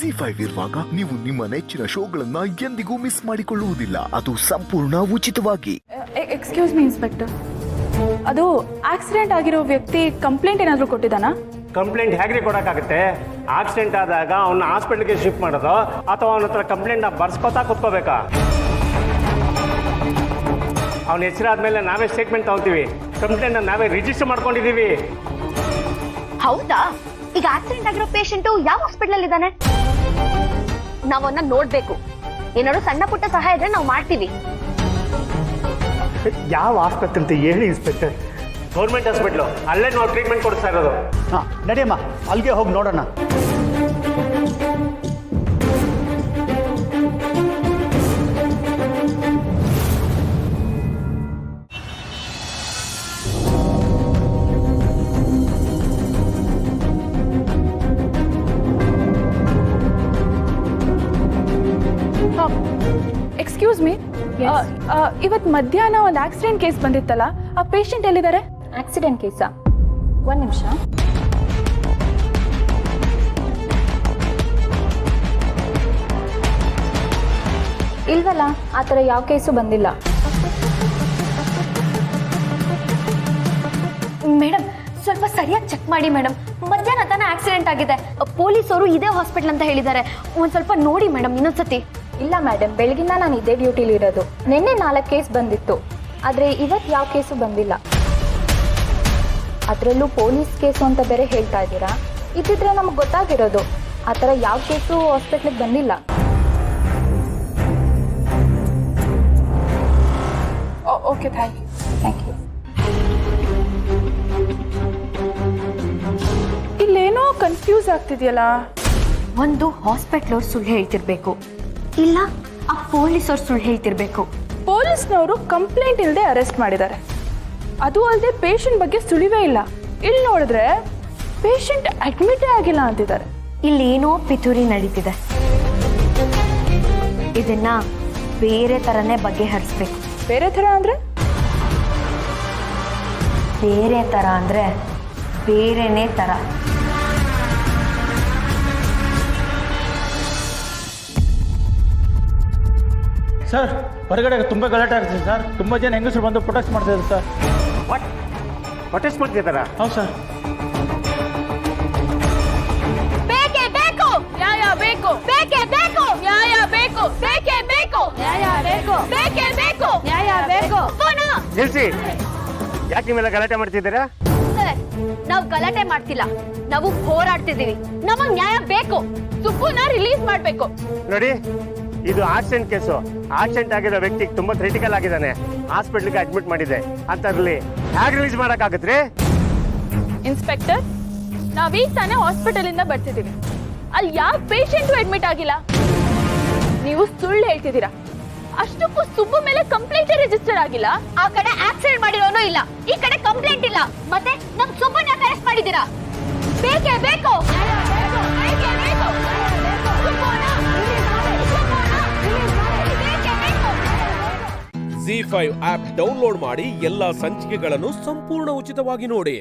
ZEE5 ಇರುವಾಗ ನೀವು ನಿಮ್ಮ ನೆಚ್ಚಿನ ಶೋಗಳನ್ನ ಎಂದಿಗೂ ಮಿಸ್ ಮಾಡಿಕೊಳ್ಳುವುದಿಲ್ಲ. ಅದು ಸಂಪೂರ್ಣ ಉಚಿತವಾಗಿ. ಎಕ್ಸ್ಕ್ಯೂಸ್ ಮೀ ಇನ್ಸ್ಪೆಕ್ಟರ್, ಅದು ಆಕ್ಸಿಡೆಂಟ್ ಆಗಿರೋ ವ್ಯಕ್ತಿ ಕಂಪ್ಲೇಂಟ್ ಏನಾದರೂ ಕೊಟ್ಟಿದ್ದಾನಾ? ಕಂಪ್ಲೇಂಟ್ ಹೇಗ್ರಿ ಕೊಡೋಕ್ಕಾಗುತ್ತೆ? ಆಕ್ಸಿಡೆಂಟ್ ಆದಾಗ ಅವನ್ನ ಹಾಸ್ಪಿಟ್ಲಿಗೆ ಶಿಫ್ಟ್ ಮಾಡೋದು ಅಥವಾ ಅವನ ಹತ್ರ ಕಂಪ್ಲೇಂಟ್ನ ಬರ್ಸ್ಕೊತಾ ಕೂತ್ಕೋಬೇಕಾ? ಅವನ ಹೆಸರಾದ್ಮೇಲೆ ನಾವೇ ಸ್ಟೇಟ್ಮೆಂಟ್ ತಗೊಳ್ತೀವಿ, ಕಂಪ್ಲೇಂಟ್ನ ನಾವೇ ರಿಜಿಸ್ಟರ್ ಮಾಡ್ಕೊಂಡಿದ್ದೀವಿ. ಹೌದಾ? ಈಗ ಆಕ್ಸಿಡೆಂಟ್ ಆಗಿರೋ ಪೇಷಂಟ್ ಯಾವ ಹಾಸ್ಪಿಟಲ್ ಇದ್ದಾನೆ? ನಾವನ್ನ ನೋಡ್ಬೇಕು. ಏನಾದ್ರು ಸಣ್ಣ ಪುಟ್ಟ ಸಹಾಯ ಇದ್ರೆ ನಾವು ಮಾಡ್ತೀವಿ. ಯಾವ ಆಸ್ಪತ್ರೆ ಅಂತ ಹೇಳಿ ಇನ್ಸ್ಪೆಕ್ಟರ್? ಗೌರ್ಮೆಂಟ್ ಹಾಸ್ಪಿಟ್ಲು, ಅಲ್ಲೇ ನಾವು ಟ್ರೀಟ್ಮೆಂಟ್ ಕೊಡ್ತಾ ಇರೋದು. ಹಾಂ ನಡಿಯಮ್ಮ, ಅಲ್ಲಿಗೆ ಹೋಗಿ ನೋಡೋಣ. ಎಕ್ಸ್ಕ್ಯೂಸ್ ಮೀ, ಇವತ್ತು ಮಧ್ಯಾಹ್ನ ಒಂದು ಆಕ್ಸಿಡೆಂಟ್ ಕೇಸ್ ಬಂದಿತ್ತಲ್ಲ, ಆ ಪೇಷಂಟ್ ಎಲ್ಲಿದ್ದಾರೆ? ಆಕ್ಸಿಡೆಂಟ್ ಕೇಸಾ? ಒಂದು ನಿಮಿಷ. ಇಲ್ವಲ್ಲ, ಆ ಥರ ಯಾವ ಕೇಸು ಬಂದಿಲ್ಲ. ಮೇಡಮ್, ಸ್ವಲ್ಪ ಸರಿಯಾಗಿ ಚೆಕ್ ಮಾಡಿ ಮೇಡಮ್. ಮಧ್ಯಾಹ್ನ ತಾನೇ ಆಕ್ಸಿಡೆಂಟ್ ಆಗಿದೆ. ಪೊಲೀಸರು ಇದೇ ಹಾಸ್ಪಿಟಲ್ ಅಂತ ಹೇಳಿದ್ದಾರೆ. ಒಂದು ಸ್ವಲ್ಪ ನೋಡಿ ಮೇಡಮ್ ಇನ್ನೊಂದ್ಸತಿ. ಇಲ್ಲ ಮೇಡಮ್, ಬೆಳಗಿನ ನಾನು ಇದೇ ಡ್ಯೂಟಿಲಿ ಇರೋದು. ನಿನ್ನೆ 4 ಕೇಸ್ ಬಂದಿತ್ತು, ಆದರೆ ಇವತ್ತು ಯಾವ ಕೇಸು ಬಂದಿಲ್ಲ. ಅದರಲ್ಲೂ ಪೊಲೀಸ್ ಕೇಸು ಅಂತ ಬೇರೆ ಹೇಳ್ತಾ ಇದ್ದೀರಾ. ಇದ್ದಿದ್ರೆ ನಮಗೆ ಗೊತ್ತಾಗಿರೋದು. ಆ ಥರ ಯಾವ ಕೇಸು ಹಾಸ್ಪಿಟ್ಲಿಗೆ ಬಂದಿಲ್ಲ. Okay, thank you. Thank you. ಇಲ್ಲೇನೋ ಕನ್ಫ್ಯೂಸ್ ಆಗ್ತಿದೆಯಲ್ಲ. ಒಂದು ಹಾಸ್ಪಿಟಲ್ ಅವ್ರು ಸುಳ್ಳು ಹೇಳ್ತಿರ್ಬೇಕು, ಇಲ್ಲ ಆ ಪೊಲೀಸವ್ರು ಸುಳ್ಳು ಹೇಳ್ತಿರ್ಬೇಕು. ಪೊಲೀಸ್ನವರು ಕಂಪ್ಲೇಂಟ್ ಇಲ್ಲದೆ ಅರೆಸ್ಟ್ ಮಾಡಿದ್ದಾರೆ. ಅದು ಅಲ್ಲದೆ ಪೇಷಂಟ್ ಬಗ್ಗೆ ಸುಳಿವೇ ಇಲ್ಲ. ಇಲ್ಲಿ ನೋಡಿದ್ರೆ ಪೇಷಂಟ್ ಅಡ್ಮಿಟೇ ಆಗಿಲ್ಲ ಅಂತಿದ್ದಾರೆ. ಇಲ್ಲಿ ಏನೋ ಪಿತೂರಿ ನಡೀತಿದೆ. ಇದನ್ನ ಬೇರೆ ತರನೇ ಬಗೆಹರಿಸ್ಬೇಕು. ಬೇರೆ ಥರ ಅಂದರೆ? ಬೇರೆ ತರ ಅಂದ್ರೆ ಬೇರೆನೇ ತರ. ಸರ್, ಹೊರಗಡೆ ತುಂಬ ಗಲಾಟೆ ಆಗ್ತಿದೆ ಸರ್. ತುಂಬ ಜನ ಹೆಂಗಸರು ಬಂದು ಪ್ರೊಟೆಸ್ಟ್ ಮಾಡ್ತಾ ಇದ್ದಾರೆ ಸರ್. ವಾಟ್? ಪ್ರೊಟೆಸ್ಟ್ ಮಾಡ್ತಿದ್ದಾರಾ? ಹೌದು ಸರ್. ಬೇಕೇ ಬೇಕು, ನ್ಯಾಯ ಬೇಕು, ಬೇಕೇ ಬೇಕು, ನ್ಯಾಯ ಬೇಕು, ಬೇಕೇ ಬೇಕು, ನ್ಯಾಯ ಬೇಕು, ಬೇಕೇ ಬೇಕು, ನ್ಯಾಯ ಬೇಕು. ಪುನಃ ನಿಲ್ಸಿ. ಯಾಕೆ ನೀವೆಲ್ಲ ಗಲಾಟೆ ಮಾಡ್ತಿದ್ದೀರಾ? ಸರ್, ನಾವು ಗಲಾಟೆ ಮಾಡ್ತಿಲ್ಲ, ನಾವು ಹೋರಾಡ್ತಿದ್ದೀವಿ. ನಮಗ್ ನ್ಯಾಯ ಬೇಕು. ಸುಬ್ಬುನ ರಿಲೀಸ್ ಮಾಡಬೇಕು. ನೋಡಿ, ಇದು ಆಕ್ಸಿಡೆಂಟ್ ಕೇಸು. ಆಕ್ಸಿಡೆಂಟ್ ಆಗಿರೋ ವ್ಯಕ್ತಿಗೆ ತುಂಬಾ ಕ್ರಿಟಿಕಲ್ ಆಗಿದ್ದಾನೆ. ಹಾಸ್ಪಿಟ್ಲಿಗೆ ಅಡ್ಮಿಟ್ ಮಾಡಿದೆ ಅಂತರ್ಲಿ ಹೇಗೆ ರಿಲೀಸ್ ಮಾಡಕ್ಕಾಗತ್ರಿ? ಇನ್ಸ್ಪೆಕ್ಟರ್, ನಾವೀಗ ತಾನೇ ಹಾಸ್ಪಿಟಲ್ ಇಂದ ಬರ್ತಿದ್ದೀವಿ. ಅಲ್ಲಿ ಯಾವ ಪೇಷಂಟು ಅಡ್ಮಿಟ್ ಆಗಿಲ್ಲ. ನೀವು ಸುಳ್ಳು ಹೇಳ್ತಿದ್ದೀರಾ. ಅಷ್ಟಕ್ಕೂ ಸುಬ್ಬು ಮೇಲೆ ಕಂಪ್ಲೇಂಟ್ ರಿಜಿಸ್ಟರ್ ಆಗಿಲ್ಲ. ಆ ಕಡೆ ಆಕ್ಸಿಡೆಂಟ್ ಮಾಡಿರೋನು ಇಲ್ಲ, ಈ ಕಡೆ ಕಂಪ್ಲೇಂಟ್ ಇಲ್ಲ. ಮತ್ತೆ ನಮ್ ಸುಬ್ಬನ್ನ ಅರೆಸ್ಟ್ ಮಾಡಿದ್ದೀರಾ. ಬೇಕೇ ಬೇಕು, ಬೇಕೇ ಬೇಕು. ZEE5 ಆಪ್ ಡೌನ್ಲೋಡ್ ಮಾಡಿ ಎಲ್ಲಾ ಸಂಚಿಕೆಗಳನ್ನು ಸಂಪೂರ್ಣ ಉಚಿತವಾಗಿ ನೋಡಿ.